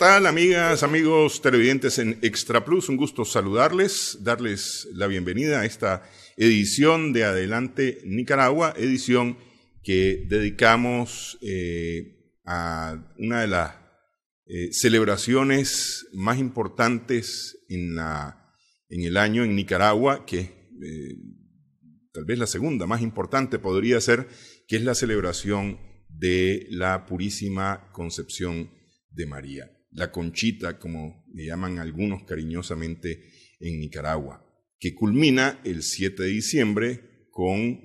tal, amigas, amigos televidentes en Extra Plus? Un gusto saludarles, darles la bienvenida a esta edición de Adelante Nicaragua, edición que dedicamos a una de las celebraciones más importantes en el año en Nicaragua, que tal vez la segunda más importante podría ser, que es la celebración de la Purísima Concepción de María, la Conchita, como le llaman algunos cariñosamente en Nicaragua, que culmina el 7 de diciembre con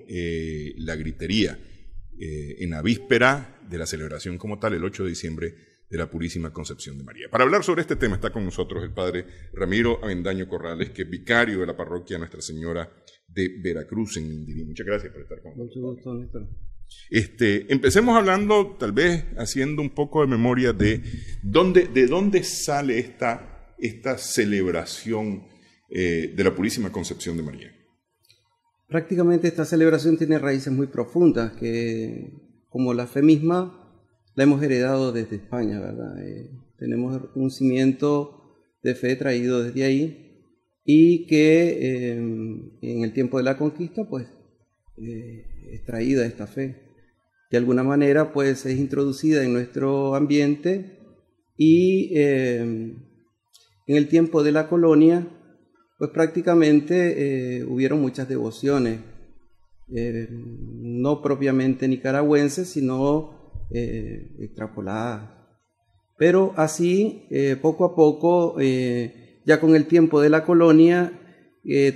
la gritería, en la víspera de la celebración como tal, el 8 de diciembre, de la Purísima Concepción de María. Para hablar sobre este tema está con nosotros el padre Ramiro Avendaño Corrales, que es vicario de la parroquia Nuestra Señora de Veracruz en Indirí. Muchas gracias por estar con nosotros. Mucho gusto, Néstor. Empecemos hablando, tal vez haciendo un poco de memoria de dónde sale esta celebración de la Purísima Concepción de María. Prácticamente esta celebración tiene raíces muy profundas que, como la fe misma, la hemos heredado desde España, ¿verdad? Tenemos un cimiento de fe traído desde ahí y que en el tiempo de la conquista, pues, es traída esta fe. De alguna manera, pues, es introducida en nuestro ambiente y en el tiempo de la colonia, pues prácticamente hubieron muchas devociones, no propiamente nicaragüenses, sino extrapoladas. Pero así, poco a poco, ya con el tiempo de la colonia,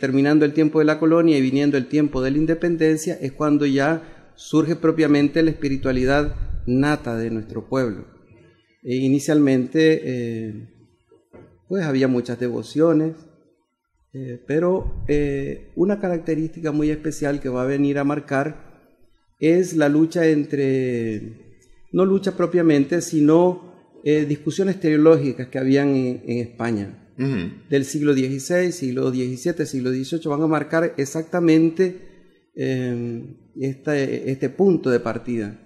terminando el tiempo de la colonia y viniendo el tiempo de la independencia, es cuando ya surge propiamente la espiritualidad nata de nuestro pueblo. Inicialmente, pues había muchas devociones, pero una característica muy especial que va a venir a marcar es la lucha entre, no lucha propiamente, sino discusiones teológicas que habían en España. Del siglo XVI, siglo XVII, siglo XVIII, van a marcar exactamente este punto de partida.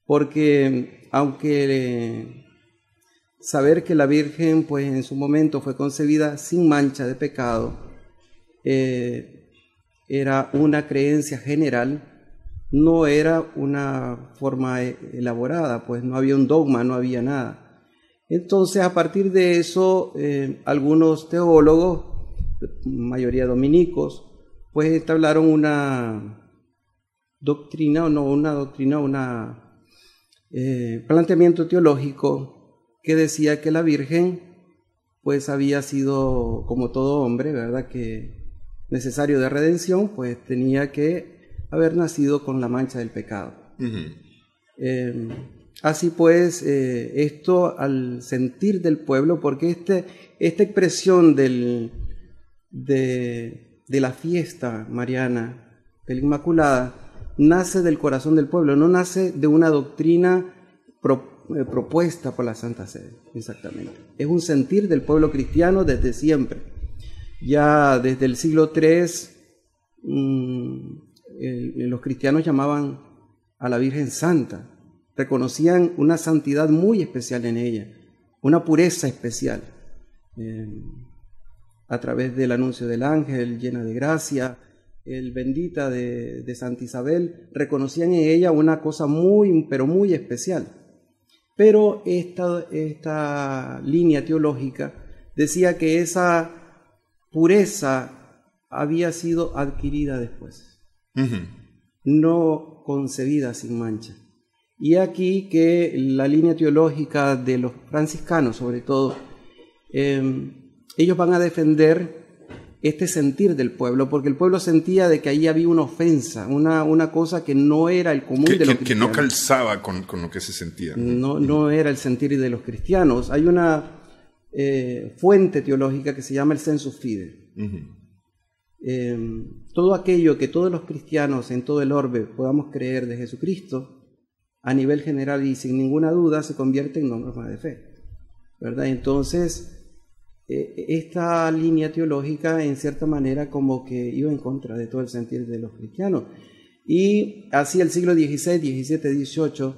Porque aunque saber que la Virgen, pues, en su momento fue concebida sin mancha de pecado, era una creencia general, no era una forma elaborada, pues no había un dogma, no había nada. Entonces, a partir de eso, algunos teólogos, mayoría dominicos, pues entablaron una planteamiento teológico que decía que la Virgen, pues, había sido, como todo hombre, ¿verdad?, que necesario de redención, pues tenía que haber nacido con la mancha del pecado. Así pues, esto al sentir del pueblo, porque esta expresión de la fiesta mariana, de la Inmaculada, nace del corazón del pueblo, no nace de una doctrina propuesta por la Santa Sede, exactamente. Es un sentir del pueblo cristiano desde siempre. Ya desde el siglo III, los cristianos llamaban a la Virgen Santa, reconocían una santidad muy especial en ella, una pureza especial. A través del anuncio del ángel, llena de gracia, el bendita de Santa Isabel, reconocían en ella una cosa muy, pero muy especial. Pero esta línea teológica decía que esa pureza había sido adquirida después, no concebida sin mancha. Y aquí que la línea teológica de los franciscanos, sobre todo, ellos van a defender este sentir del pueblo, porque el pueblo sentía de que ahí había una ofensa, una cosa que no era el común de los cristianos. Que no calzaba con lo que se sentía. No era el sentir de los cristianos. Hay una fuente teológica que se llama el sensus fide. Todo aquello que todos los cristianos en todo el orbe podamos creer de Jesucristo, a nivel general y sin ninguna duda, se convierte en norma de fe, ¿verdad? Entonces, esta línea teológica, en cierta manera, como que iba en contra de todo el sentir de los cristianos. Y así el siglo XVI, XVII, XVIII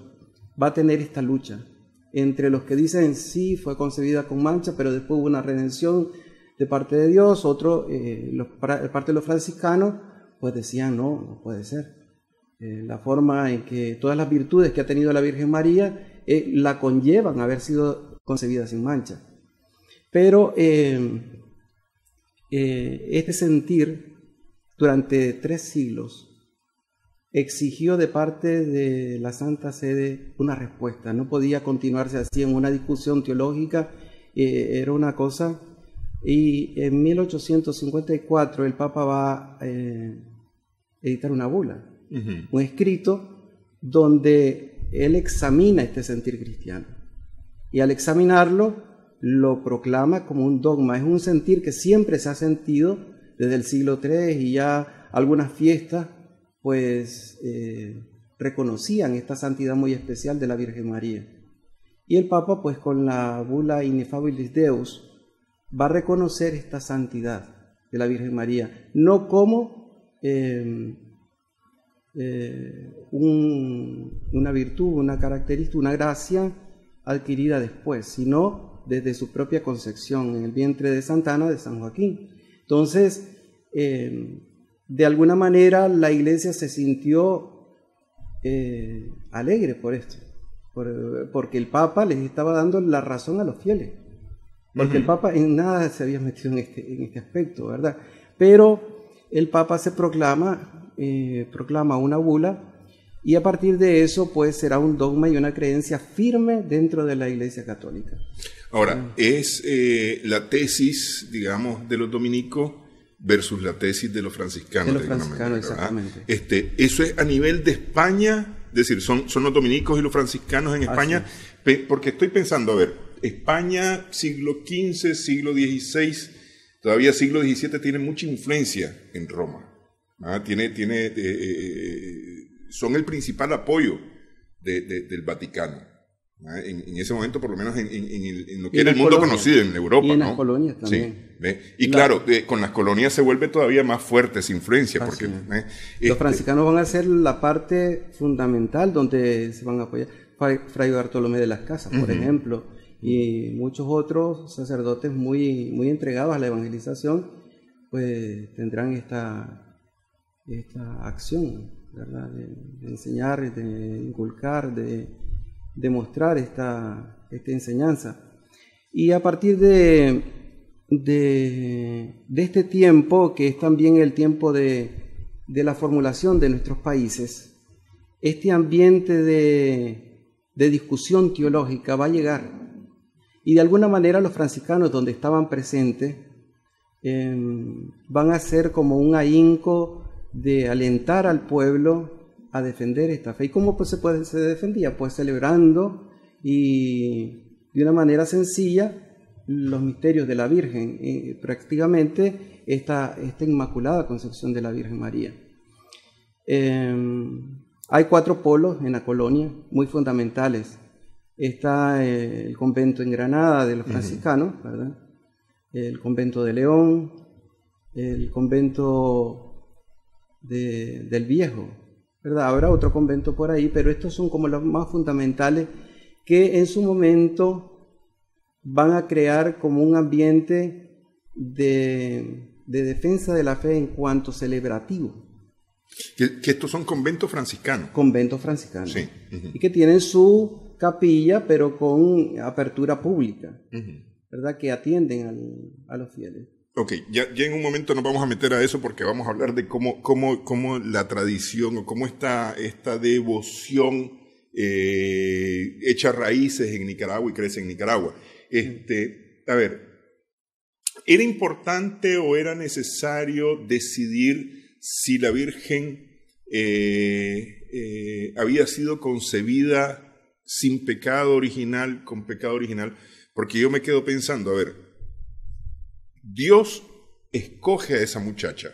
va a tener esta lucha entre los que dicen sí, fue concebida con mancha, pero después hubo una redención de parte de Dios. Otro, parte de los franciscanos, pues decían no puede ser. La forma en que todas las virtudes que ha tenido la Virgen María la conllevan a haber sido concebida sin mancha. Pero este sentir durante 3 siglos exigió de parte de la Santa Sede una respuesta. No podía continuarse así en una discusión teológica, era una cosa. Y en 1854 el Papa va a editar una bula, un escrito donde él examina este sentir cristiano. Y al examinarlo, lo proclama como un dogma. Es un sentir que siempre se ha sentido desde el siglo III, y ya algunas fiestas pues reconocían esta santidad muy especial de la Virgen María. Y el Papa, pues con la bula Ineffabilis Deus, va a reconocer esta santidad de la Virgen María, no como una virtud, una característica, una gracia adquirida después, sino desde su propia concepción en el vientre de Santa Ana de San Joaquín. Entonces, de alguna manera la Iglesia se sintió alegre por esto, porque el Papa les estaba dando la razón a los fieles, porque el Papa en nada se había metido en este aspecto, ¿verdad? Pero el Papa se proclama una bula, y a partir de eso pues será un dogma y una creencia firme dentro de la Iglesia Católica. Ahora, es la tesis, digamos, de los dominicos versus la tesis de los franciscanos. De los franciscanos, exactamente. Eso es a nivel de España, es decir, son los dominicos y los franciscanos en España, porque estoy pensando, a ver, España, siglo XV, siglo XVI, todavía siglo XVII, tiene mucha influencia en Roma. Son el principal apoyo del Vaticano. En ese momento, por lo menos en lo que era el mundo conocido en Europa. Y en las colonias también. Sí, y claro, con las colonias se vuelve todavía más fuerte esa influencia. Porque, los franciscanos van a ser la parte fundamental donde se van a apoyar. Fray Bartolomé de las Casas, por ejemplo, y muchos otros sacerdotes muy, muy entregados a la evangelización, pues tendrán esta acción, ¿verdad? De enseñar, de inculcar, de mostrar esta enseñanza. Y a partir de este tiempo, que es también el tiempo de la formulación de nuestros países, este ambiente de discusión teológica va a llegar. Y de alguna manera los franciscanos, donde estaban presentes, van a ser como un ahínco de alentar al pueblo a defender esta fe. ¿Y cómo pues se defendía? Pues celebrando y de una manera sencilla los misterios de la Virgen, prácticamente esta Inmaculada Concepción de la Virgen María. Hay 4 polos en la colonia muy fundamentales. Está el convento en Granada de los franciscanos, ¿verdad? El convento de León, el convento del Viejo, ¿verdad? Habrá otro convento por ahí, pero estos son como los más fundamentales, que en su momento van a crear como un ambiente de defensa de la fe en cuanto celebrativo. Que estos son conventos franciscanos. Conventos franciscanos. Sí. Y que tienen su capilla, pero con apertura pública, ¿verdad? Que atienden a los fieles. Ok, ya en un momento nos vamos a meter a eso, porque vamos a hablar de cómo la tradición, o cómo esta devoción echa raíces en Nicaragua y crece en Nicaragua. A ver, ¿era importante o era necesario decidir si la Virgen había sido concebida sin pecado original, con pecado original? Porque yo me quedo pensando, a ver, Dios escoge a esa muchacha,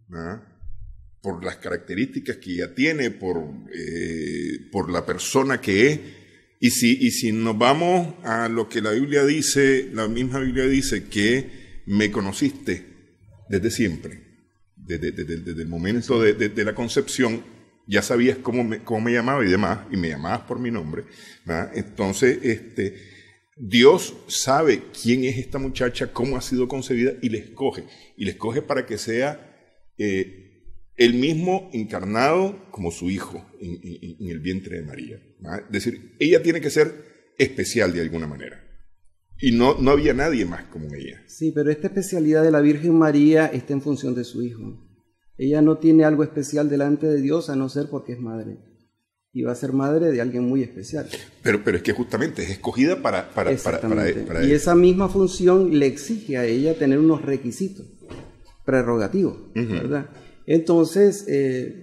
¿verdad? Por las características que ella tiene, por la persona que es. Y si nos vamos a lo que la Biblia dice, la misma Biblia dice que me conociste desde siempre, desde el momento de la concepción, ya sabías cómo me llamaba y demás, y me llamabas por mi nombre, ¿verdad? Entonces, Dios sabe quién es esta muchacha, cómo ha sido concebida y le escoge para que sea él mismo encarnado como su hijo en el vientre de María, ¿verdad? Es decir, ella tiene que ser especial de alguna manera. Y no había nadie más como ella. Sí, pero esta especialidad de la Virgen María está en función de su hijo. Ella no tiene algo especial delante de Dios a no ser porque es madre. Y va a ser madre de alguien muy especial. Pero es que justamente es escogida para y esa misma función le exige a ella tener unos requisitos prerrogativos, ¿verdad? Entonces,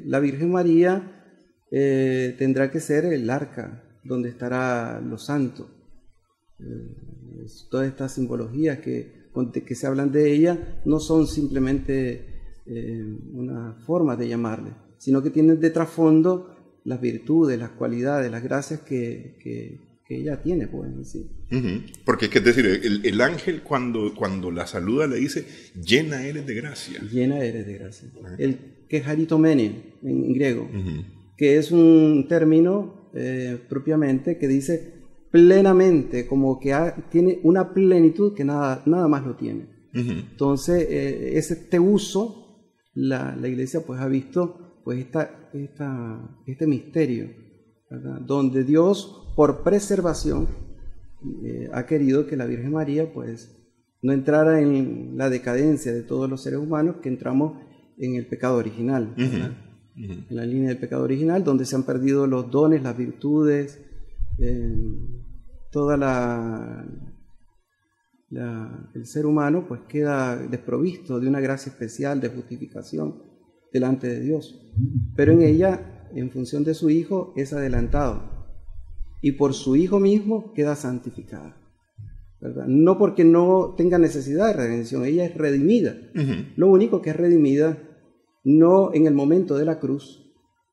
la Virgen María tendrá que ser el arca donde estará los santos. Todas estas simbologías que se hablan de ella no son simplemente una forma de llamarle, sino que tienen de trasfondo las virtudes, las cualidades, las gracias que ella tiene, pues, sí. Porque es decir, el ángel cuando la saluda le dice, llena eres de gracia. Llena eres de gracia. El kecharitomene en griego, que es un término propiamente que dice plenamente, como que tiene una plenitud que nada más lo tiene. Entonces, este uso, la Iglesia pues ha visto pues este misterio, ¿verdad? Donde Dios, por preservación, ha querido que la Virgen María pues no entrara en la decadencia de todos los seres humanos, que entramos en el pecado original, ¿verdad? En la línea del pecado original, donde se han perdido los dones, las virtudes, toda el ser humano pues queda desprovisto de una gracia especial de justificación delante de Dios. Pero en ella, en función de su Hijo, es adelantado. Y por su Hijo mismo queda santificada, ¿verdad? No porque no tenga necesidad de redención, ella es redimida. Lo único que es redimida, no en el momento de la cruz,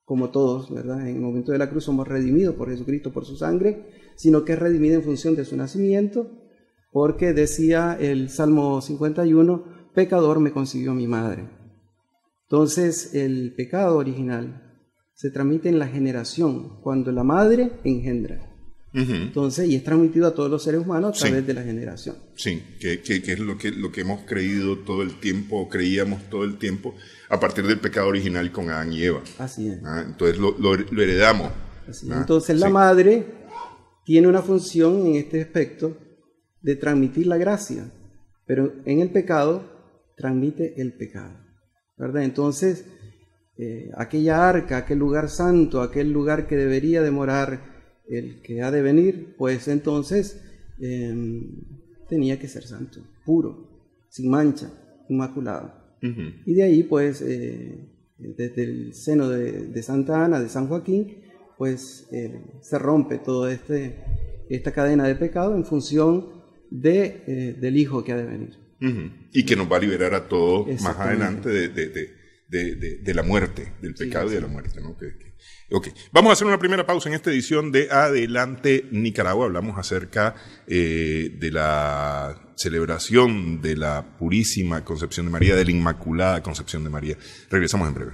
como todos, ¿verdad? En el momento de la cruz somos redimidos por Jesucristo, por su sangre, sino que es redimida en función de su nacimiento, porque decía el Salmo 51, pecador me concibió mi madre. Entonces, el pecado original se transmite en la generación, cuando la madre engendra. Entonces, y es transmitido a todos los seres humanos a través de la generación. Sí, que es lo que hemos creído todo el tiempo, o creíamos todo el tiempo, a partir del pecado original con Adán y Eva. Así es. Entonces lo heredamos. Así es. Entonces, la madre tiene una función en este aspecto de transmitir la gracia, pero en el pecado transmite el pecado, ¿verdad? Entonces, aquella arca, aquel lugar santo, aquel lugar que debería de morar el que ha de venir, pues entonces tenía que ser santo, puro, sin mancha, inmaculado. Y de ahí, pues, desde el seno de Santa Ana, de San Joaquín, pues se rompe toda esta cadena de pecado en función del Hijo que ha de venir. Y que nos va a liberar a todos más adelante de la muerte, del pecado y de la muerte, ¿no? Okay. Vamos a hacer una primera pausa en esta edición de Adelante Nicaragua. Hablamos acerca de la celebración de la Purísima Concepción de María, de la Inmaculada Concepción de María. Regresamos en breve.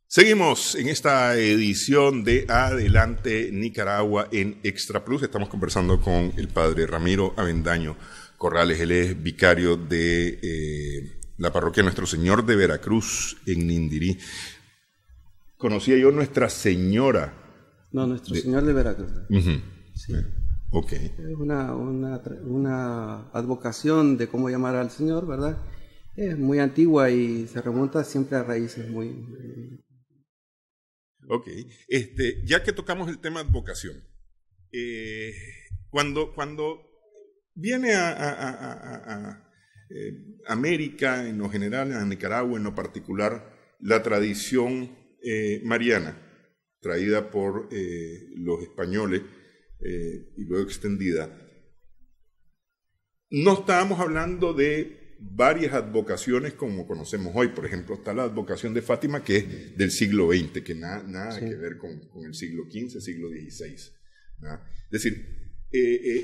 Seguimos en esta edición de Adelante Nicaragua en Extra Plus. Estamos conversando con el padre Ramiro Avendaño Corrales. Él es vicario de la parroquia Nuestro Señor de Veracruz en Nindirí. Conocía yo Nuestra Señora. No, Nuestro Señor de Veracruz. Sí. Ok. Es una advocación de cómo llamar al Señor, ¿verdad? Es muy antigua y se remonta siempre a raíces muy... Ok, ya que tocamos el tema de advocación, cuando viene a América en lo general, a Nicaragua en lo particular, la tradición mariana, traída por los españoles y luego extendida, no estábamos hablando de varias advocaciones como conocemos hoy. Por ejemplo, está la advocación de Fátima, que es del siglo XX, que nada que ver con el siglo XV, siglo XVI. Es decir,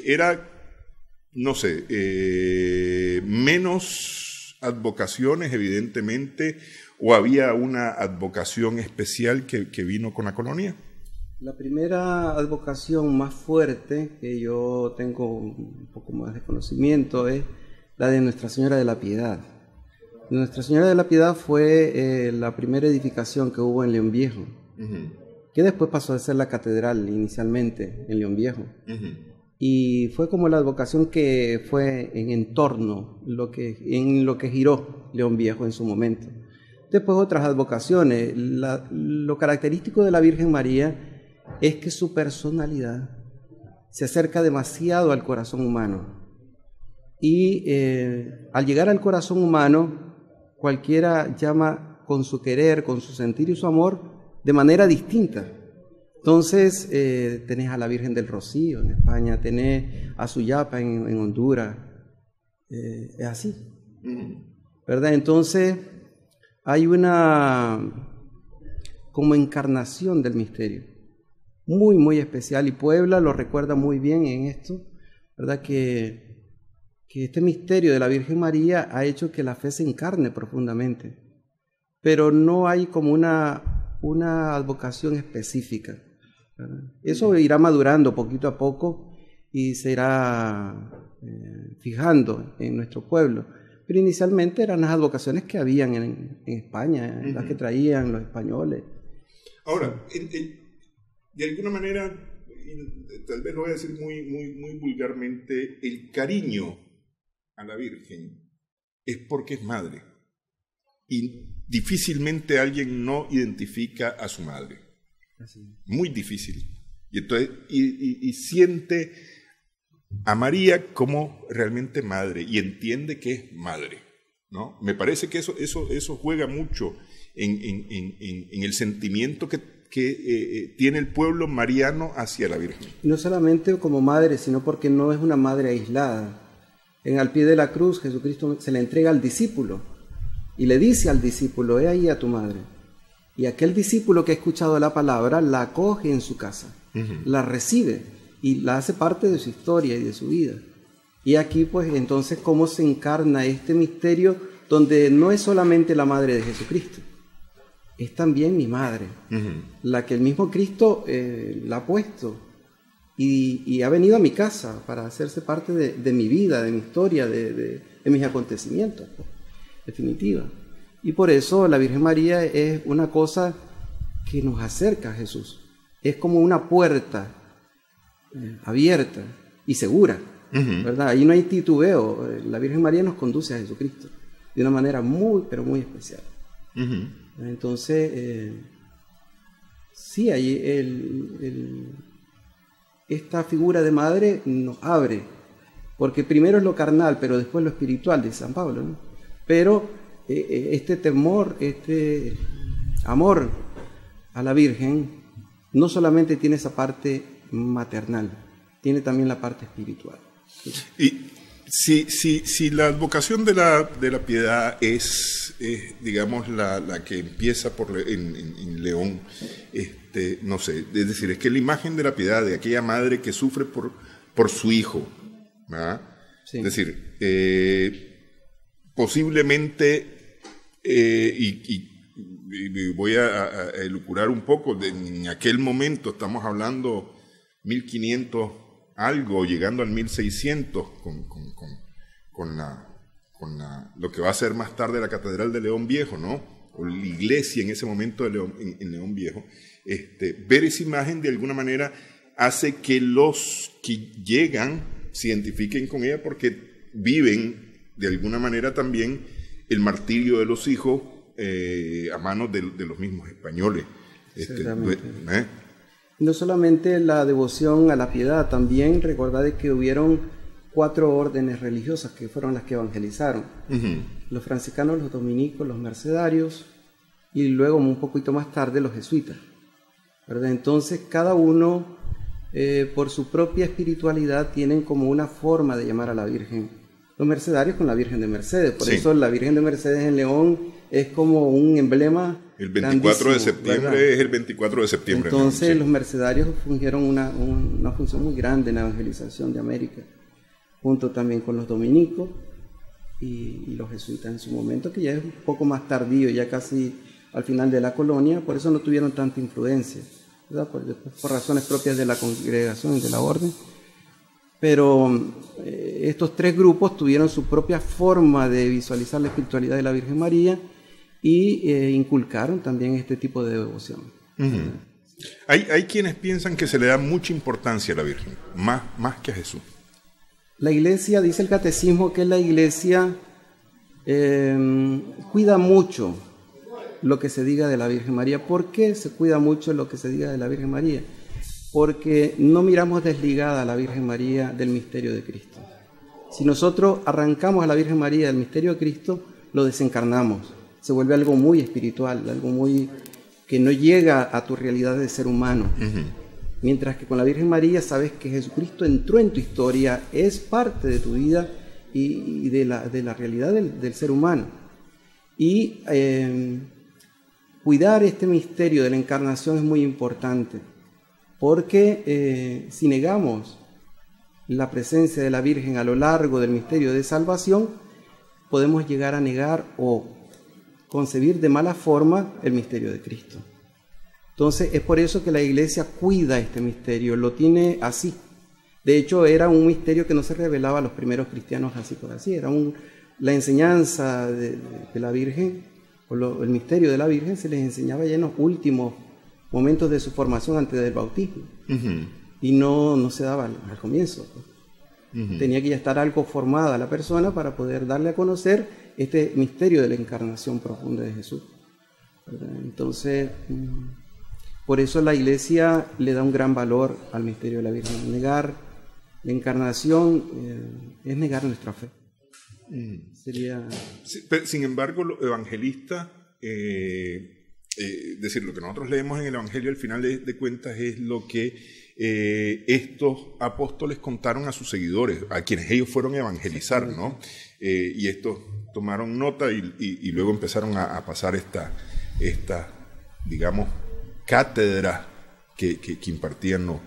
era, no sé, menos advocaciones, evidentemente, o había una advocación especial que vino con la colonia. La primera advocación más fuerte que yo tengo un poco más de conocimiento es la de Nuestra Señora de la Piedad. Nuestra Señora de la Piedad fue la primera edificación que hubo en León Viejo, que después pasó a ser la catedral inicialmente en León Viejo. Y fue como la advocación que fue en torno, en lo que giró León Viejo en su momento. Después otras advocaciones. Lo característico de la Virgen María es que su personalidad se acerca demasiado al corazón humano. Y al llegar al corazón humano, cualquiera llama con su querer, con su sentir y su amor de manera distinta. Entonces, tenés a la Virgen del Rocío en España, tenés a Suyapa en Honduras, es así, ¿verdad? Entonces, hay una como encarnación del misterio, muy, muy especial, y Puebla lo recuerda muy bien en esto, ¿verdad? Que este misterio de la Virgen María ha hecho que la fe se encarne profundamente, pero no hay como una advocación específica, ¿verdad? Eso irá madurando poquito a poco y se irá fijando en nuestro pueblo, pero inicialmente eran las advocaciones que habían en España, las que traían los españoles. Ahora, de alguna manera, tal vez lo voy a decir muy vulgarmente, el cariño a la Virgen es porque es madre, y difícilmente alguien no identifica a su madre. Así. Muy difícil. Y entonces y siente a María como realmente madre y entiende que es madre, ¿no? Me parece que eso juega mucho en el sentimiento que tiene el pueblo mariano hacia la Virgen. No solamente como madre, sino porque no es una madre aislada. Al pie de la cruz, Jesucristo se le entrega al discípulo y le dice al discípulo: he ahí a tu madre. Y aquel discípulo que ha escuchado la palabra la acoge en su casa, la recibe y la hace parte de su historia y de su vida. Y aquí, pues, entonces, cómo se encarna este misterio donde no es solamente la madre de Jesucristo, es también mi madre, la que el mismo Cristo la ha puesto y ha venido a mi casa para hacerse parte de mi vida, de mi historia, de mis acontecimientos, pues, definitiva. Y por eso la Virgen María es una cosa que nos acerca a Jesús. Es como una puerta abierta y segura, ¿verdad? Ahí no hay titubeo. La Virgen María nos conduce a Jesucristo de una manera muy, pero muy especial. Entonces, sí, ahí esta figura de madre nos abre, porque primero es lo carnal, pero después lo espiritual, de San Pablo, ¿no? Pero este temor, este amor a la Virgen, no solamente tiene esa parte maternal, tiene también la parte espiritual. Y si la advocación de la piedad es digamos, la que empieza en León, no sé, es decir, es que la imagen de la piedad, de aquella madre que sufre por su hijo, ¿verdad? Sí. Es decir, posiblemente, y voy a elucubrar un poco, en aquel momento estamos hablando 1500 algo, llegando al 1600 con lo que va a ser más tarde la Catedral de León Viejo, ¿no? O la iglesia en ese momento en León Viejo. Ver esa imagen de alguna manera hace que los que llegan se identifiquen con ella, porque viven de alguna manera también el martirio de los hijos a manos de los mismos españoles. No solamente la devoción a la piedad, también recordad que hubieron 4 órdenes religiosas que fueron las que evangelizaron. Los franciscanos, los dominicos, los mercedarios y luego un poquito más tarde los jesuitas, ¿verdad? Entonces cada uno por su propia espiritualidad tienen como una forma de llamar a la Virgen. Los mercedarios con la Virgen de Mercedes, por eso la Virgen de Mercedes en León es como un emblema. El 24 de septiembre, ¿verdad? Es el 24 de septiembre. Entonces, ¿no? Sí. Los mercedarios fungieron una función muy grande en la evangelización de América, junto también con los dominicos y los jesuitas en su momento, que ya es un poco más tardío, ya casi al final de la colonia, por eso no tuvieron tanta influencia, ¿verdad? Por razones propias de la congregación y de la orden. Pero estos tres grupos tuvieron su propia forma de visualizar la espiritualidad de la Virgen María y inculcaron también este tipo de devoción. Uh-huh. Hay quienes piensan que se le da mucha importancia a la Virgen, más que a Jesús. La Iglesia, dice el Catecismo, que la Iglesia cuida mucho lo que se diga de la Virgen María. ¿Por qué se cuida mucho lo que se diga de la Virgen María? Porque no miramos desligada a la Virgen María del misterio de Cristo. Si nosotros arrancamos a la Virgen María del misterio de Cristo, lo desencarnamos. Se vuelve algo muy espiritual, algo muy que no llega a tu realidad de ser humano. Uh-huh. Mientras que con la Virgen María sabes que Jesucristo entró en tu historia, es parte de tu vida y de la realidad del ser humano. Y cuidar este misterio de la encarnación es muy importante. Porque si negamos la presencia de la Virgen a lo largo del misterio de salvación, podemos llegar a negar o concebir de mala forma el misterio de Cristo. Entonces es por eso que la Iglesia cuida este misterio, lo tiene así. De hecho era un misterio que no se revelaba a los primeros cristianos así por así, era la enseñanza de la Virgen, o el misterio de la Virgen se les enseñaba ya en los últimos momentos de su formación antes del bautismo. Uh-huh. Y no se daba al comienzo. Uh-huh. Tenía que ya estar algo formada la persona para poder darle a conocer este misterio de la encarnación profunda de Jesús, ¿verdad? Entonces, por eso la Iglesia le da un gran valor al misterio de la Virgen. Negar la encarnación es negar nuestra fe. Sería... Sí, pero, sin embargo, los evangelistas... es decir, lo que nosotros leemos en el Evangelio al final de cuentas es lo que estos apóstoles contaron a sus seguidores, a quienes ellos fueron a evangelizar, ¿no? Y estos tomaron nota y luego empezaron a pasar esta digamos, cátedra que impartían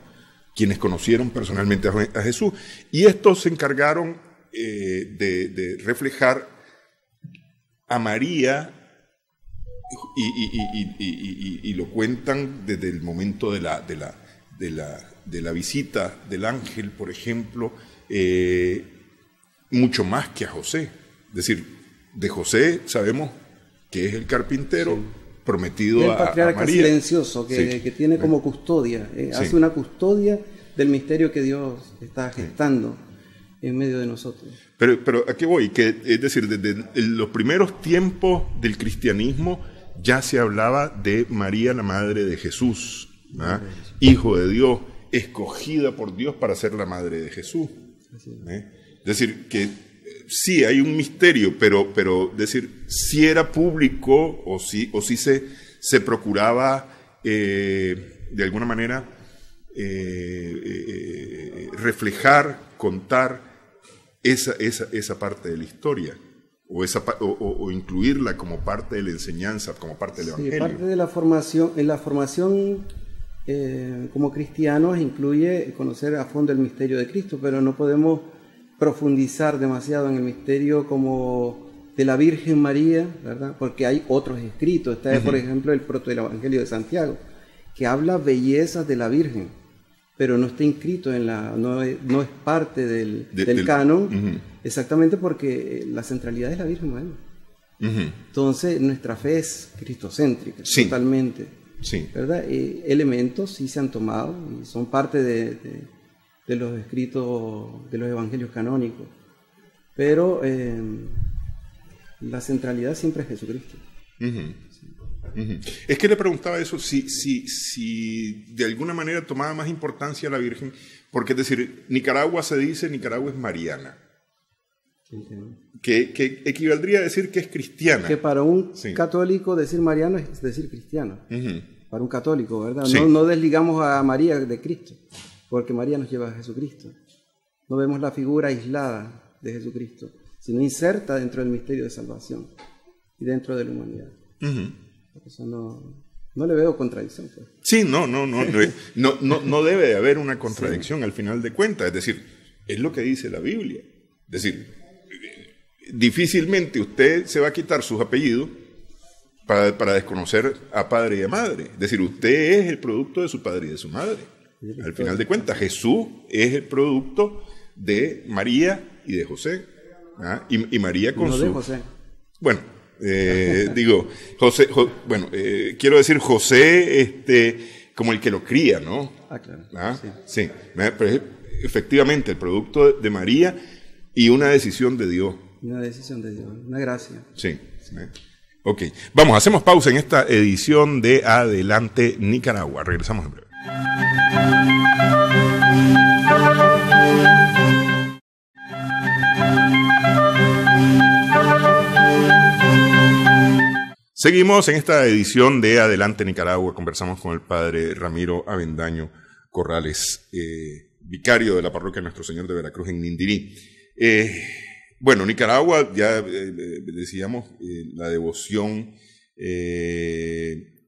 quienes conocieron personalmente a Jesús. Y estos se encargaron de reflejar a María. Y lo cuentan desde el momento de la visita del ángel, por ejemplo, mucho más que a José. Es decir, de José sabemos que es el carpintero, sí, prometido a María. El patriarca silencioso que tiene como custodia, hace una custodia del misterio que Dios está gestando en medio de nosotros. Pero ¿a qué voy? Que, es decir, desde los primeros tiempos del cristianismo ya se hablaba de María, la madre de Jesús, ¿verdad? Hijo de Dios, escogida por Dios para ser la madre de Jesús. Es decir, que sí hay un misterio, pero decir, si era público o si se procuraba de alguna manera reflejar, contar esa parte de la historia. O incluirla como parte de la enseñanza, como parte del Evangelio. Sí, parte de la formación, en la formación como cristianos incluye conocer a fondo el misterio de Cristo, pero no podemos profundizar demasiado en el misterio como de la Virgen María, ¿verdad? Porque hay otros escritos. Está, por ejemplo, el Protoevangelio de Santiago, que habla bellezas de la Virgen, pero no está inscrito no es parte del canon, exactamente porque la centralidad es la Virgen María. Entonces nuestra fe es cristocéntrica, sí, totalmente, sí, ¿verdad? Elementos sí se han tomado y son parte de los escritos de los evangelios canónicos, pero la centralidad siempre es Jesucristo. Es que le preguntaba eso, si de alguna manera tomaba más importancia la Virgen, porque es decir, Nicaragua es mariana, que equivaldría a decir que es cristiana. Que para un católico decir mariano es decir cristiano, para un católico, ¿verdad? Sí. No desligamos a María de Cristo, porque María nos lleva a Jesucristo. No vemos la figura aislada de Jesucristo, sino inserta dentro del misterio de salvación. y dentro de la humanidad. Por eso no le veo contradicción. Pues. Sí, no debe de haber una contradicción al final de cuentas. Es decir, es lo que dice la Biblia. Es decir, difícilmente usted se va a quitar sus apellidos para desconocer a padre y a madre. Es decir, usted es el producto de su padre y de su madre. Al final de cuentas, Jesús es el producto de María y de José. ¿Ah? Y María con de José. Bueno, digo, José, quiero decir José como el que lo cría, ¿no? Claro. ¿Ah? Sí. Pero es efectivamente el producto de María y una decisión de Dios. Una decisión de Dios, una gracia. Sí. Ok, vamos, hacemos pausa en esta edición de Adelante Nicaragua. Regresamos en breve. Seguimos en esta edición de Adelante Nicaragua. Conversamos con el padre Ramiro Avendaño Corrales, vicario de la parroquia Nuestro Señor de Veracruz en Nindirí. Bueno, Nicaragua, ya decíamos, la devoción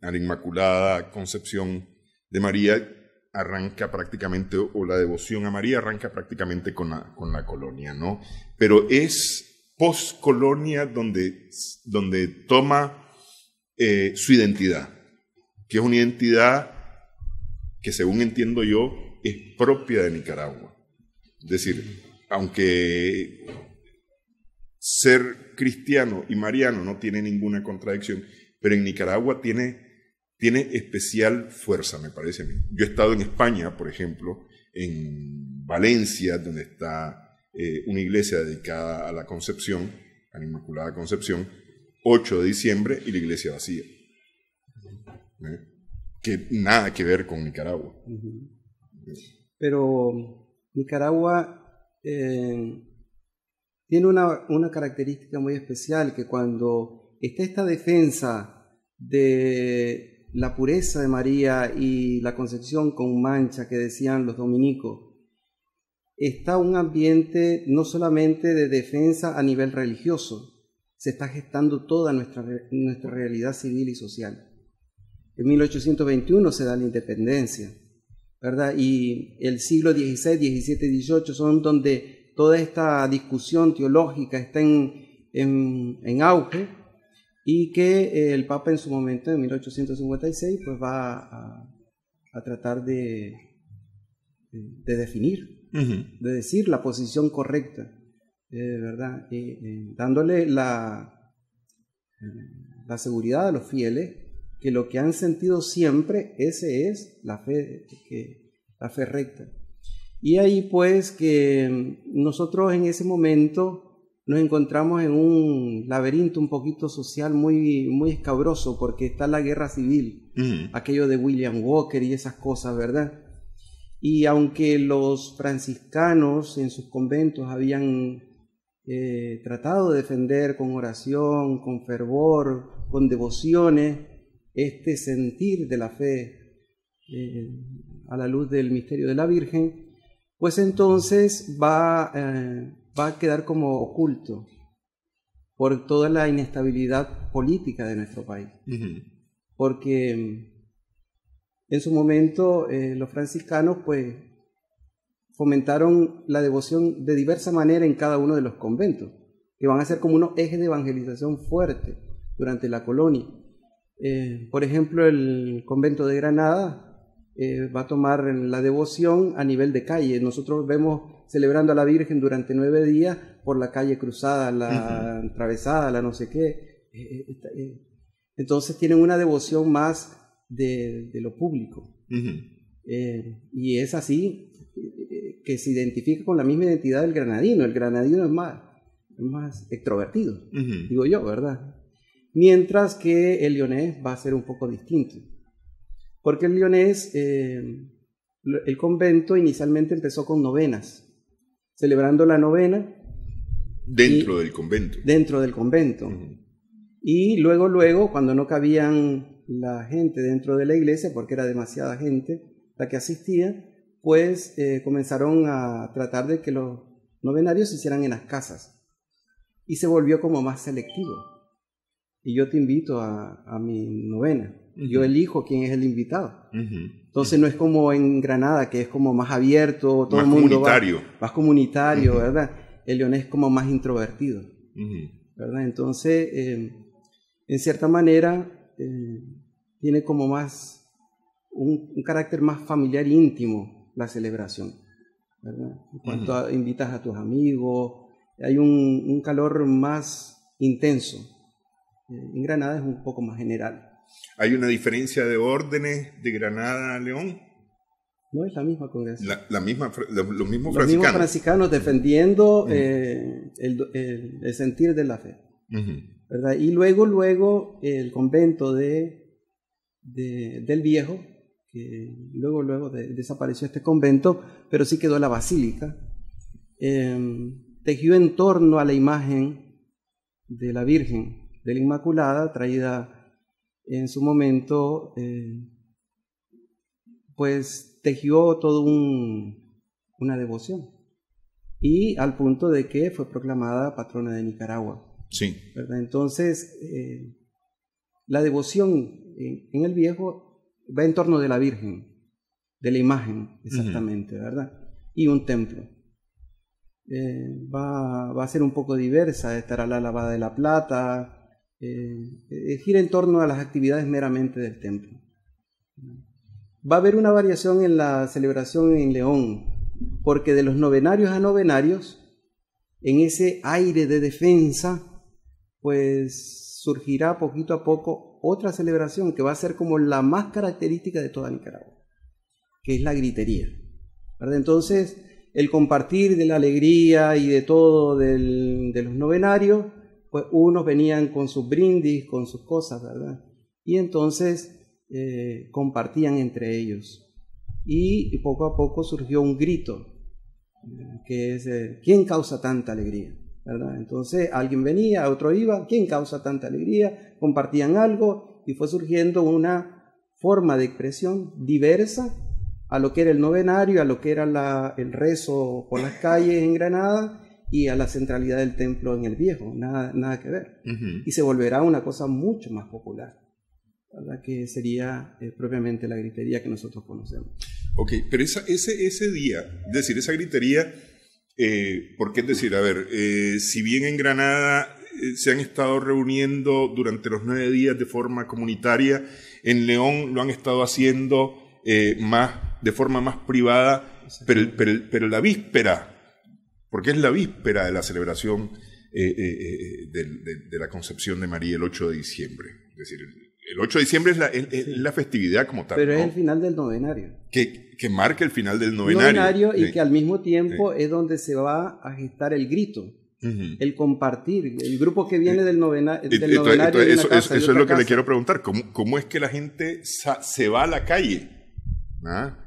a la Inmaculada Concepción de María arranca prácticamente, o la devoción a María arranca prácticamente con la colonia, ¿no? Pero es post-colonia donde toma su identidad, que es una identidad que, según entiendo yo, es propia de Nicaragua. Es decir, aunque ser cristiano y mariano no tiene ninguna contradicción, pero en Nicaragua tiene especial fuerza, me parece a mí. Yo he estado en España, por ejemplo, en Valencia, donde está una iglesia dedicada a la Concepción, a la Inmaculada Concepción, 8 de diciembre, y la iglesia vacía. Que nada que ver con Nicaragua. Pero Nicaragua tiene una característica muy especial, que cuando está esta defensa de la pureza de María y la concepción con mancha que decían los dominicos, está un ambiente no solamente de defensa a nivel religioso, se está gestando toda nuestra realidad civil y social. En 1821 se da la independencia, ¿verdad? Y el siglo XVI, XVII, XVIII son donde toda esta discusión teológica está en auge, y que el Papa en su momento, en 1856, pues va a tratar de definir, de decir la posición correcta, ¿verdad? Dándole la seguridad a los fieles que lo que han sentido siempre, ese es la fe recta. Y ahí pues que nosotros en ese momento nos encontramos en un laberinto un poquito social muy, muy escabroso, porque está la guerra civil, aquello de William Walker y esas cosas, ¿verdad? Y aunque los franciscanos en sus conventos habían tratado de defender con oración, con fervor, con devociones, este sentir de la fe a la luz del misterio de la Virgen, pues entonces va a quedar como oculto por toda la inestabilidad política de nuestro país. Porque en su momento los franciscanos pues fomentaron la devoción de diversa manera en cada uno de los conventos, que van a ser como unos ejes de evangelización fuerte durante la colonia. Por ejemplo, el convento de Granada va a tomar la devoción a nivel de calle. Nosotros vemos celebrando a la Virgen durante 9 días por la calle cruzada, la atravesada, la no sé qué. Entonces tienen una devoción más de lo público. Y es así que se identifica con la misma identidad del granadino. El granadino es más extrovertido, digo yo, ¿verdad? Mientras que el leonés va a ser un poco distinto. Porque el leonés, el convento inicialmente empezó con novenas, celebrando la novena. Dentro del convento. Dentro del convento. Y luego, cuando no cabían la gente dentro de la iglesia, porque era demasiada gente la que asistía, pues comenzaron a tratar de que los novenarios se hicieran en las casas. Y se volvió como más selectivo. y yo te invito a mi novena. Yo elijo quién es el invitado. Entonces no es como en Granada, que es como más abierto, todo el mundo comunitario. Más comunitario, ¿verdad? El leonés es como más introvertido, ¿verdad? Entonces, en cierta manera, tiene como más un carácter más familiar e íntimo la celebración, ¿verdad? En cuanto invitas a tus amigos, hay un calor más intenso. En Granada es un poco más general. ¿Hay una diferencia de órdenes de Granada a León? No es la misma congregación. Los mismos franciscanos. Los mismos franciscanos defendiendo el sentir de la fe. ¿Verdad? Y luego el convento del Viejo, que luego desapareció este convento, pero sí quedó la basílica, tejió en torno a la imagen de la Virgen de la Inmaculada, traída en su momento, pues tejió todo una devoción, y al punto de que fue proclamada patrona de Nicaragua. Sí. ¿Verdad? Entonces, la devoción en el Viejo va en torno de la Virgen, de la imagen, exactamente, ¿verdad? Y un templo. Va a ser un poco diversa, estará la lavada de la plata, gira en torno a las actividades meramente del templo. Va a haber una variación en la celebración en León, porque de los novenarios a novenarios, en ese aire de defensa, pues surgirá poquito a poco otra celebración que va a ser como la más característica de toda Nicaragua, que es la gritería, ¿verdad? Entonces, el compartir de la alegría y de todo de los novenarios, pues unos venían con sus brindis, con sus cosas, ¿verdad? Y entonces compartían entre ellos. Y poco a poco surgió un grito, que es, ¿quién causa tanta alegría? ¿Verdad? Entonces alguien venía, otro iba, ¿quién causa tanta alegría? Compartían algo y fue surgiendo una forma de expresión diversa a lo que era el novenario, a lo que era el rezo por las calles en Granada y a la centralidad del templo en el Viejo, nada que ver. Y se volverá una cosa mucho más popular, ¿verdad? Que sería propiamente la gritería que nosotros conocemos. Ok, pero ese día, es decir, esa gritería, porque es decir, a ver, si bien en Granada se han estado reuniendo durante los 9 días de forma comunitaria, en León lo han estado haciendo de forma más privada, pero la víspera, porque es la víspera de la celebración de la concepción de María el 8 de diciembre. Es decir, el 8 de diciembre es la festividad como tal. Pero ¿no? es el final del novenario. Que marca el final del novenario. Y que al mismo tiempo es donde se va a gestar el grito, el compartir, el grupo que viene del novenario. Eso es lo que le quiero preguntar. ¿Cómo es que la gente se va a la calle? ¿Ah?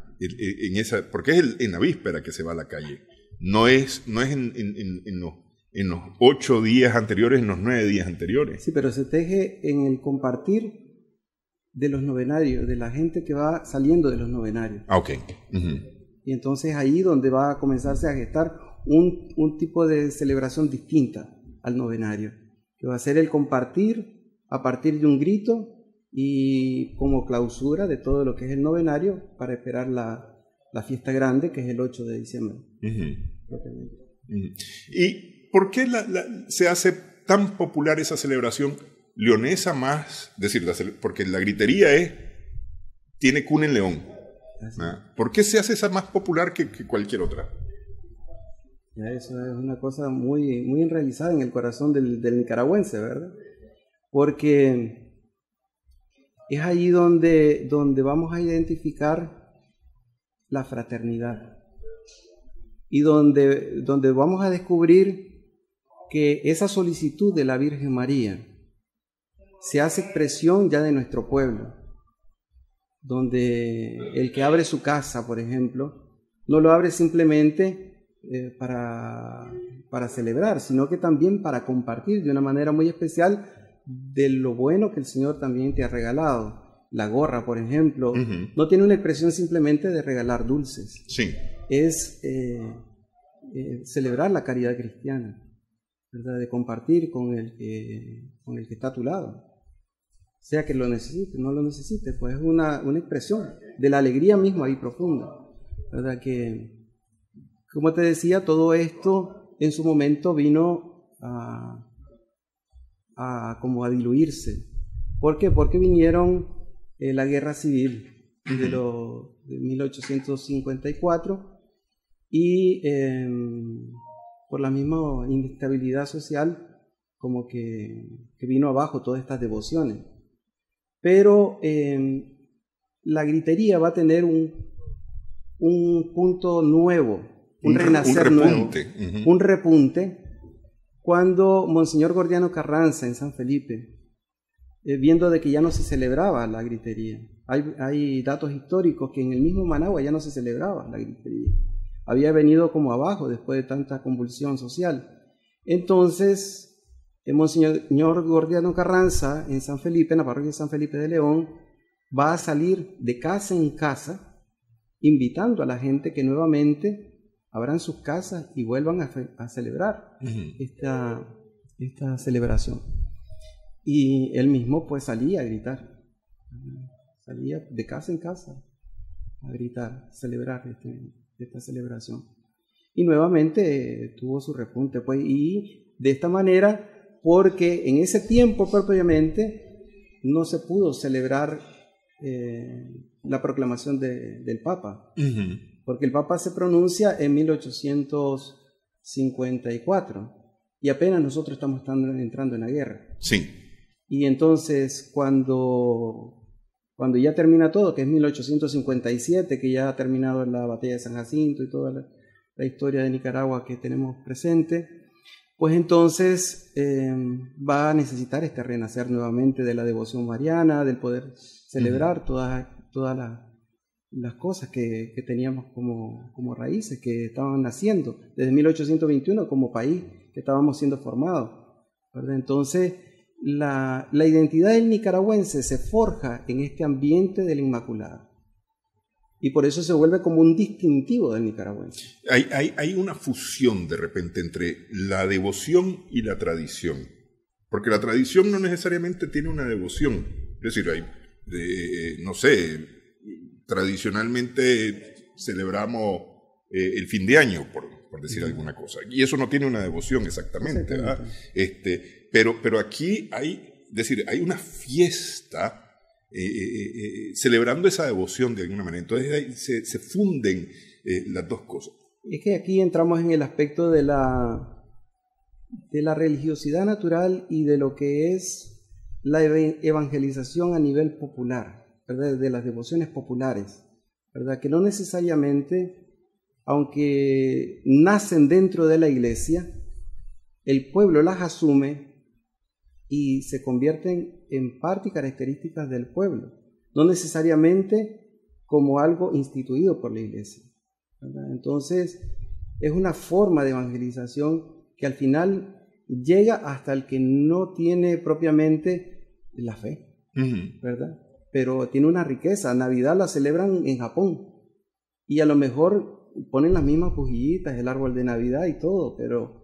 Porque es en la víspera que se va a la calle. No es en los 8 días anteriores, en los 9 días anteriores. Sí, pero se teje en el compartir de los novenarios, de la gente que va saliendo de los novenarios. Ah, ok. Y entonces ahí donde va a comenzarse a gestar un tipo de celebración distinta al novenario, que va a ser el compartir a partir de un grito y como clausura de todo lo que es el novenario para esperar la fiesta grande, que es el 8 de diciembre. ¿Y por qué se hace tan popular esa celebración leonesa más? Es decir, porque la gritería tiene cuna en León. ¿Por qué se hace esa más popular que cualquier otra? Ya, eso es una cosa muy, muy enraizada en el corazón del nicaragüense, ¿verdad? Porque es ahí donde vamos a identificar la fraternidad y donde vamos a descubrir que esa solicitud de la Virgen María se hace expresión ya de nuestro pueblo, donde el que abre su casa, por ejemplo, no lo abre simplemente para celebrar, sino que también para compartir de una manera muy especial de lo bueno que el Señor también te ha regalado. La gorra, por ejemplo, no tiene una expresión simplemente de regalar dulces. Sí. Es celebrar la caridad cristiana. ¿verdad? De compartir con el que está a tu lado. Sea que lo necesite, no lo necesite, pues es una expresión de la alegría misma ahí profunda, ¿verdad? Que, como te decía, todo esto en su momento vino como a diluirse. ¿Por qué? Porque vinieron la guerra civil de 1854 y por la misma inestabilidad social como que vino abajo todas estas devociones. Pero la gritería va a tener un punto nuevo, un renacer nuevo, un repunte, cuando Monseñor Gordiano Carranza en San Felipe, viendo de que ya no se celebraba la gritería, hay datos históricos que en el mismo Managua ya no se celebraba la gritería, había venido como abajo después de tanta convulsión social. Entonces, Monseñor Gordiano Carranza en San Felipe, en la parroquia de San Felipe de León, va a salir de casa en casa invitando a la gente que nuevamente abran sus casas y vuelvan a celebrar esta celebración. Y él mismo pues salía a gritar, salía de casa en casa a gritar, a celebrar esta celebración. Y nuevamente tuvo su repunte, pues, y de esta manera, porque en ese tiempo propiamente no se pudo celebrar la proclamación del Papa, porque el Papa se pronuncia en 1854 y apenas nosotros estamos entrando en la guerra. Sí. Y entonces cuando ya termina todo, que es 1857, que ya ha terminado la batalla de San Jacinto y toda la historia de Nicaragua que tenemos presente, pues entonces va a necesitar este renacer nuevamente de la devoción mariana, del poder celebrar todas las cosas que teníamos como raíces, que estaban naciendo desde 1821 como país, que estábamos siendo formados, ¿verdad? Entonces, la identidad del nicaragüense se forja en este ambiente de la Inmaculada. Y por eso se vuelve como un distintivo del nicaragüense. Hay una fusión de repente entre la devoción y la tradición. Porque la tradición no necesariamente tiene una devoción. Es decir, no sé, tradicionalmente celebramos el fin de año, por decir alguna cosa. Y eso no tiene una devoción exactamente. ¿Verdad? Pero aquí hay una fiesta celebrando esa devoción de alguna manera. Entonces ahí se funden las dos cosas. Es que aquí entramos en el aspecto de la religiosidad natural y de lo que es la evangelización a nivel popular, ¿verdad? De las devociones populares, ¿verdad? Que no necesariamente, aunque nacen dentro de la iglesia, el pueblo las asume y se convierten en parte y características del pueblo, no necesariamente como algo instituido por la iglesia, ¿verdad? Entonces, es una forma de evangelización que al final llega hasta el que no tiene propiamente la fe, ¿verdad? Pero tiene una riqueza. Navidad la celebran en Japón y a lo mejor ponen las mismas pujillitas, el árbol de Navidad y todo, pero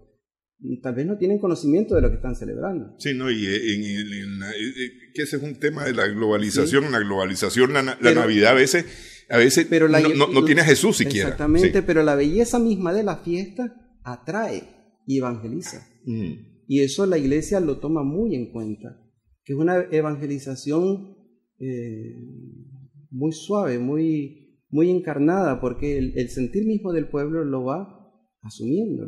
tal vez no tienen conocimiento de lo que están celebrando. Sí, ¿no? Y que ese es un tema de la globalización. Sí. En la globalización, la Navidad a veces pero no tiene a Jesús siquiera. Exactamente, sí. Pero la belleza misma de la fiesta atrae y evangeliza. Y eso la iglesia lo toma muy en cuenta, que es una evangelización muy suave, muy encarnada, porque el sentir mismo del pueblo lo va asumiendo.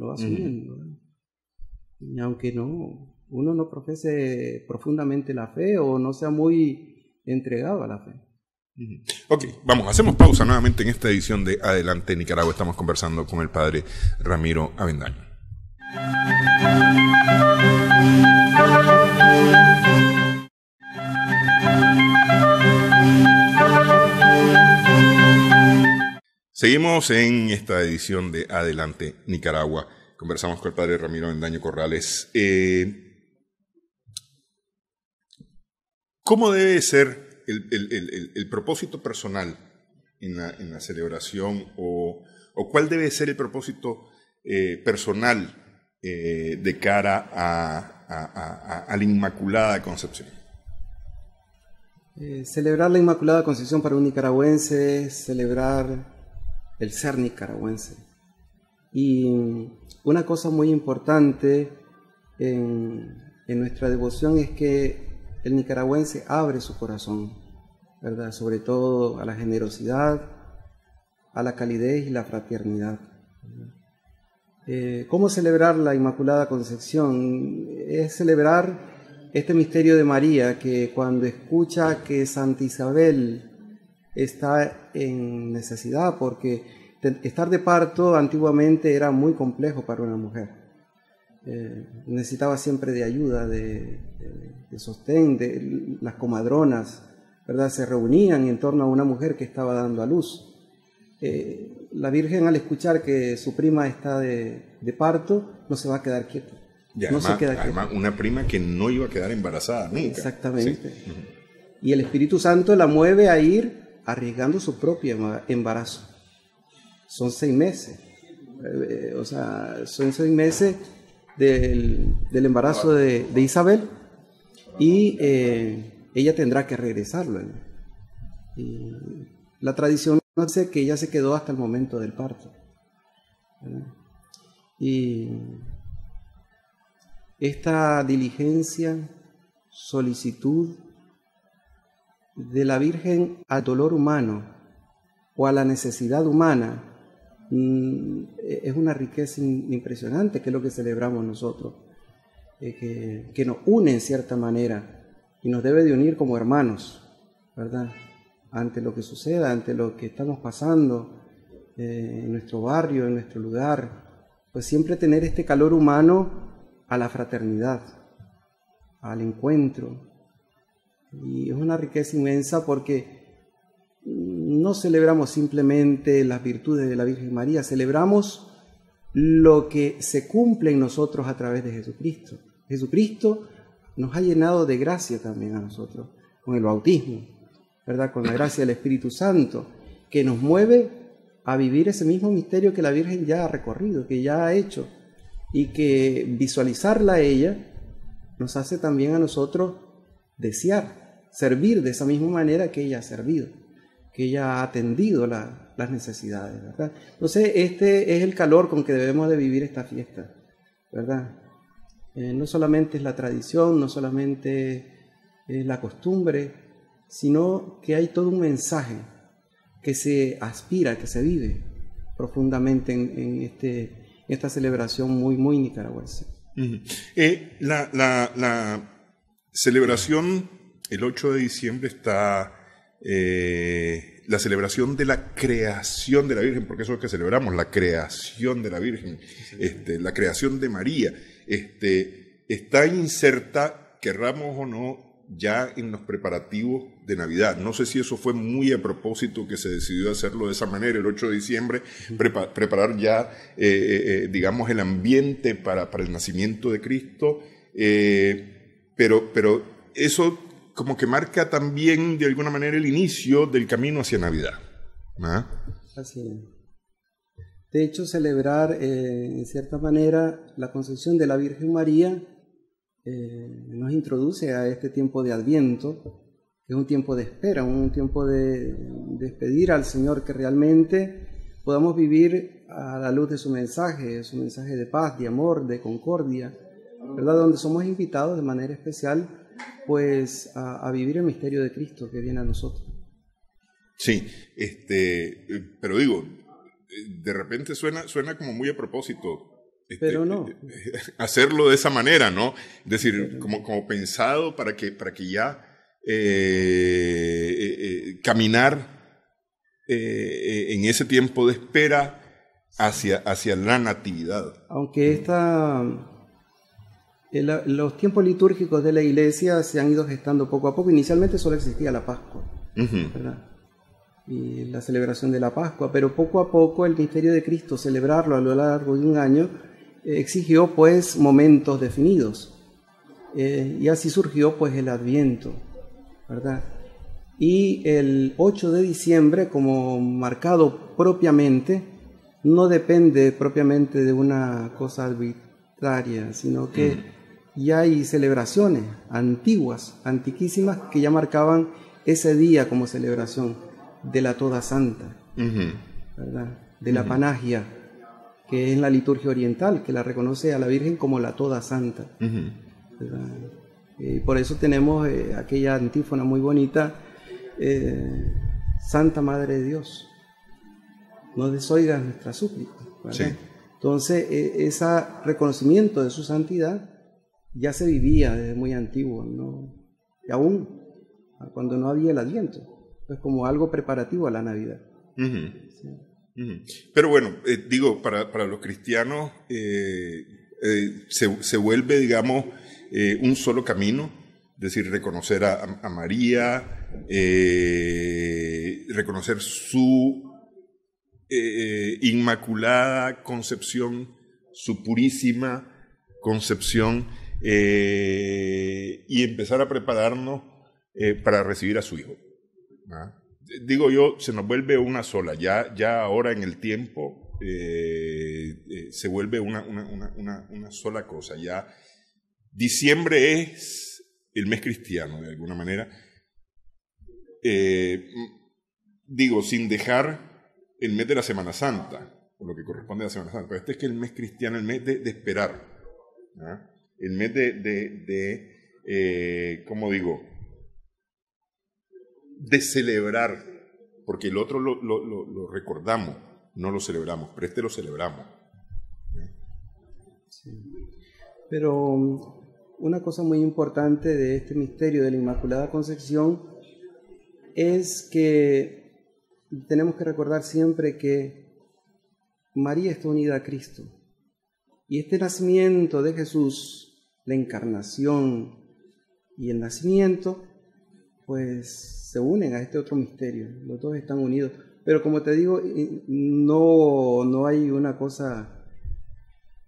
Y aunque uno no profese profundamente la fe o no sea muy entregado a la fe. Ok, hacemos pausa nuevamente en esta edición de Adelante Nicaragua. Estamos conversando con el padre Ramiro Avendaño. Seguimos en esta edición de Adelante Nicaragua. Conversamos con el padre Ramiro Avendaño Corrales. ¿Cómo debe ser el propósito personal en la celebración o cuál debe ser el propósito personal de cara a la Inmaculada Concepción? Celebrar la Inmaculada Concepción para un nicaragüense es celebrar el ser nicaragüense. Y una cosa muy importante en nuestra devoción es que el nicaragüense abre su corazón, ¿verdad? Sobre todo a la generosidad, a la calidez y la fraternidad. ¿Cómo celebrar la Inmaculada Concepción? Es celebrar este misterio de María, que cuando escucha que Santa Isabel está en necesidad, porque estar de parto antiguamente era muy complejo para una mujer. Necesitaba siempre de ayuda, de sostén, de las comadronas, ¿verdad? Se reunían en torno a una mujer que estaba dando a luz. La Virgen, al escuchar que su prima está de parto, no se va a quedar quieta. Y además, una prima que no iba a quedar embarazada nunca. Exactamente. Sí. Y el Espíritu Santo la mueve a ir arriesgando su propio embarazo. Son 6 meses. Son 6 meses del embarazo de Isabel, y ella tendrá que regresarlo. Y la tradición dice que ella se quedó hasta el momento del parto. Y esta diligencia, solicitud de la Virgen al dolor humano o a la necesidad humana es una riqueza impresionante, que es lo que celebramos nosotros, que nos une en cierta manera y nos debe de unir como hermanos, ¿verdad? Ante lo que suceda, ante lo que estamos pasando en nuestro barrio, en nuestro lugar, pues siempre tener este calor humano a la fraternidad, al encuentro. Y es una riqueza inmensa, porque no celebramos simplemente las virtudes de la Virgen María, celebramos lo que se cumple en nosotros a través de Jesucristo. Jesucristo nos ha llenado de gracia también a nosotros, con el bautismo, ¿verdad? Con la gracia del Espíritu Santo, que nos mueve a vivir ese mismo misterio que la Virgen ya ha recorrido, que ya ha hecho, y que visualizarla a ella nos hace también a nosotros desear servir de esa misma manera que ella ha servido, que ella ha atendido las necesidades, ¿verdad? Entonces, este es el calor con que debemos de vivir esta fiesta, ¿verdad? No solamente es la tradición, no solamente es la costumbre, sino que hay todo un mensaje que se aspira, que se vive profundamente en esta celebración muy, muy nicaragüense. La celebración, el 8 de diciembre, está la celebración de la creación de la Virgen, porque eso es lo que celebramos, la creación de la Virgen, la creación de María. Está inserta, querramos o no, ya en los preparativos de Navidad. No sé si eso fue muy a propósito que se decidió hacerlo de esa manera, el 8 de diciembre, preparar ya, digamos, el ambiente para el nacimiento de Cristo, pero eso como que marca también de alguna manera el inicio del camino hacia Navidad. ¿Ah? Así es. De hecho, celebrar en cierta manera la concepción de la Virgen María nos introduce a este tiempo de Adviento, que es un tiempo de espera, un tiempo de pedir al Señor que realmente podamos vivir a la luz de su mensaje de paz, de amor, de concordia, ¿verdad? Donde somos invitados de manera especial pues a vivir el misterio de Cristo que viene a nosotros. Sí, pero digo, de repente suena como muy a propósito. Pero no. Hacerlo de esa manera, ¿no? Es decir, como pensado para que ya caminar en ese tiempo de espera hacia la natividad. Aunque los tiempos litúrgicos de la Iglesia se han ido gestando poco a poco. Inicialmente solo existía la Pascua, ¿verdad? Y la celebración de la Pascua, pero poco a poco el misterio de Cristo, celebrarlo a lo largo de un año, exigió pues momentos definidos, y así surgió pues el Adviento, ¿verdad? Y el 8 de diciembre, como marcado propiamente, no depende propiamente de una cosa arbitraria, sino que ya hay celebraciones antiguas, antiquísimas, que ya marcaban ese día como celebración de la Toda Santa, ¿verdad? De la Panagia, que es la liturgia oriental, que la reconoce a la Virgen como la Toda Santa. Por eso tenemos aquella antífona muy bonita, Santa Madre de Dios, no desoigas nuestra súplica, ¿verdad? Sí. Entonces, ese reconocimiento de su santidad ya se vivía desde muy antiguo, ¿no? Y aún cuando no había el Adviento, pues como algo preparativo a la Navidad. Sí. Pero bueno, digo, para los cristianos se vuelve, digamos, un solo camino, es decir, reconocer a María, reconocer su inmaculada concepción, su purísima concepción, y empezar a prepararnos para recibir a su Hijo. Digo yo, se nos vuelve una sola, ya ahora en el tiempo se vuelve una sola cosa. Ya diciembre es el mes cristiano, de alguna manera. Digo, sin dejar el mes de la Semana Santa, o lo que corresponde a la Semana Santa, pero este es que el mes cristiano, el mes de esperar, ¿no? El mes ¿cómo digo?, de celebrar, porque el otro lo recordamos, no lo celebramos, pero este lo celebramos. Sí. Pero una cosa muy importante de este misterio de la Inmaculada Concepción es que tenemos que recordar siempre que María está unida a Cristo. Y este nacimiento de Jesús, la encarnación y el nacimiento, pues se unen a este otro misterio. Los dos están unidos. Pero como te digo, no hay una cosa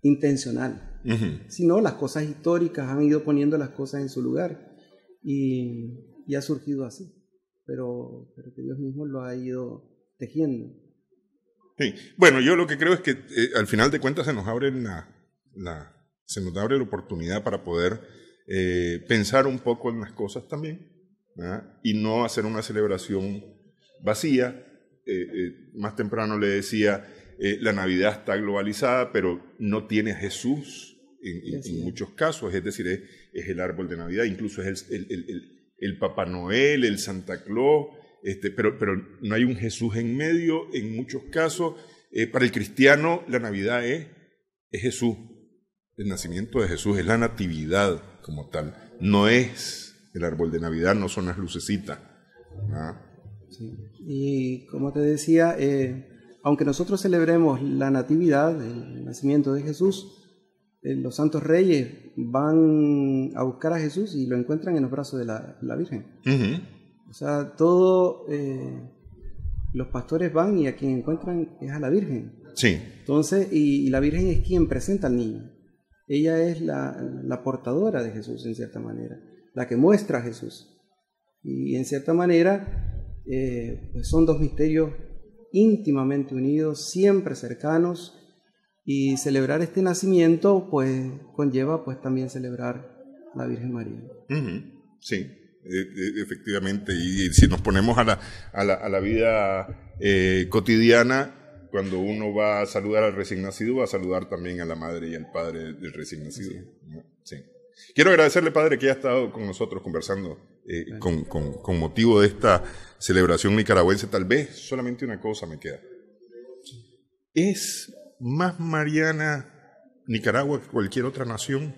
intencional, sino las cosas históricas han ido poniendo las cosas en su lugar y ha surgido así. Pero que Dios mismo lo ha ido tejiendo. Sí. Bueno, yo lo que creo es que al final de cuentas se nos abre se nos abre la oportunidad para poder pensar un poco en las cosas también, ¿verdad? Y no hacer una celebración vacía. Más temprano le decía, la Navidad está globalizada, pero no tiene a Jesús en muchos casos, es decir, es el árbol de Navidad, incluso es el Papá Noel, el Santa Claus, pero no hay un Jesús en medio en muchos casos. Para el cristiano la Navidad es Jesús, el nacimiento de Jesús, es la natividad como tal, no es el árbol de Navidad, no son las lucecitas. Sí. Y como te decía, aunque nosotros celebremos la natividad, el nacimiento de Jesús, los santos reyes van a buscar a Jesús y lo encuentran en los brazos de la Virgen. O sea, los pastores van y a quien encuentran es a la Virgen. Sí. Entonces, y la Virgen es quien presenta al niño. Ella es la portadora de Jesús, en cierta manera, la que muestra a Jesús. Y en cierta manera, pues son dos misterios íntimamente unidos, siempre cercanos, y celebrar este nacimiento pues conlleva pues también celebrar la Virgen María. Sí, efectivamente. Y si nos ponemos a la vida cotidiana, cuando uno va a saludar al recién nacido, va a saludar también a la madre y al padre del recién nacido. Sí. Quiero agradecerle, padre, que haya estado con nosotros conversando con motivo de esta celebración nicaragüense. Tal vez solamente una cosa me queda. ¿Es más mariana Nicaragua que cualquier otra nación?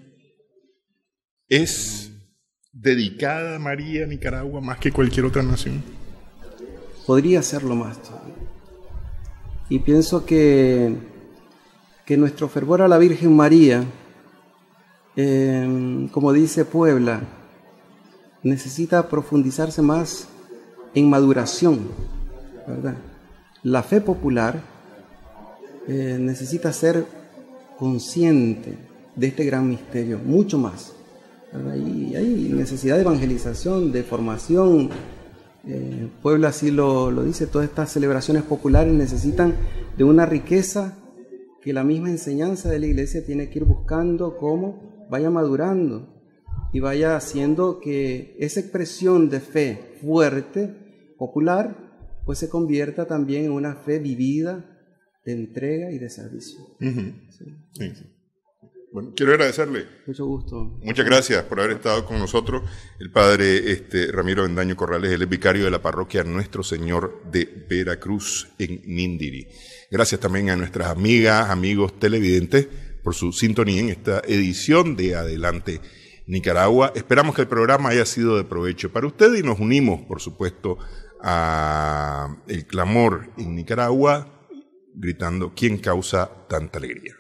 ¿Es dedicada a María Nicaragua más que cualquier otra nación? Podría serlo más todavía. Y pienso que nuestro fervor a la Virgen María, como dice Puebla, necesita profundizarse más en maduración, ¿verdad? La fe popular necesita ser consciente de este gran misterio, mucho más, ¿verdad? Y hay necesidad de evangelización, de formación. Puebla así lo dice, todas estas celebraciones populares necesitan de una riqueza que la misma enseñanza de la iglesia tiene que ir buscando cómo vaya madurando y vaya haciendo que esa expresión de fe fuerte, popular, pues se convierta también en una fe vivida de entrega y de servicio. Sí. Bueno, quiero agradecerle. Mucho gusto. Muchas gracias por haber estado con nosotros. El padre Ramiro Avendaño Corrales, él es vicario de la parroquia Nuestro Señor de Veracruz en Nindiri. Gracias también a nuestras amigas, amigos televidentes por su sintonía en esta edición de Adelante Nicaragua. Esperamos que el programa haya sido de provecho para usted y nos unimos, por supuesto, a el clamor en Nicaragua, gritando: ¿quién causa tanta alegría?